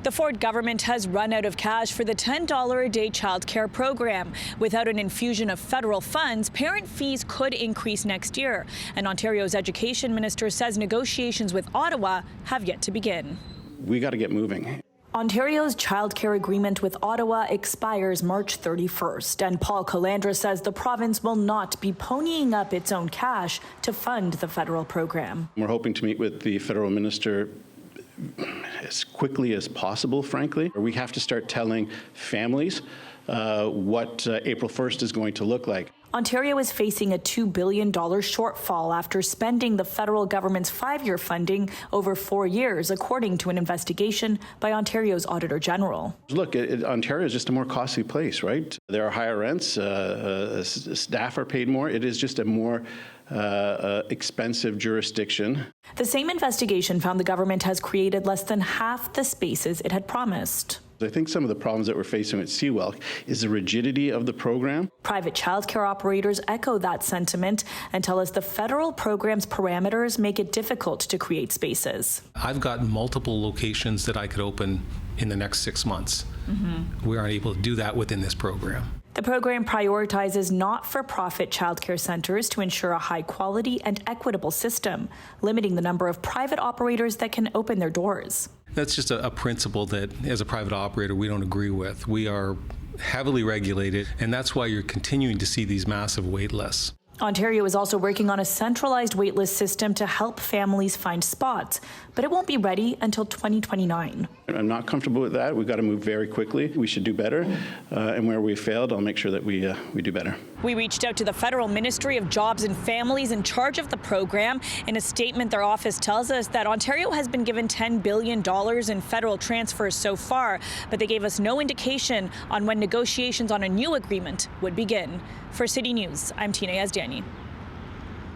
The Ford government has run out of cash for the $10 a day childcare program. Without an infusion of federal funds, parent fees could increase next year. And Ontario's education minister says negotiations with Ottawa have yet to begin. We got to get moving. Ontario's childcare agreement with Ottawa expires March 31st, and Paul Calandra says the province will not be ponying up its own cash to fund the federal program. We're hoping to meet with the federal minister as quickly as possible, frankly. We have to start telling families what April 1st is going to look like. Ontario is facing a $2 billion shortfall after spending the federal government's 5-year funding over 4 years, according to an investigation by Ontario's Auditor General. Look, Ontario is just a more costly place, right? There are higher rents, staff are paid more. It is just a more expensive jurisdiction. The same investigation found the government has created less than half the spaces it had promised. I think some of the problems that we're facing with Seawell is the rigidity of the program. Private childcare operators echo that sentiment and tell us the federal program's parameters make it difficult to create spaces. I've got multiple locations that I could open in the next 6 months. We aren't able to do that within this program. The program prioritizes not-for-profit childcare centres to ensure a high-quality and equitable system, limiting the number of private operators that can open their doors. That's just a principle that, as a private operator, we don't agree with. We are heavily regulated, and that's why you're continuing to see these massive wait lists. Ontario is also working on a centralized waitlist system to help families find spots, but it won't be ready until 2029. I'm not comfortable with that. We've got to move very quickly. We should do better, and where we failed, I'll make sure that we do better. We reached out to the Federal Ministry of Jobs and Families in charge of the program. In a statement, their office tells us that Ontario has been given $10 billion in federal transfers so far, but they gave us no indication on when negotiations on a new agreement would begin. For City News, I'm Tina Yazdani.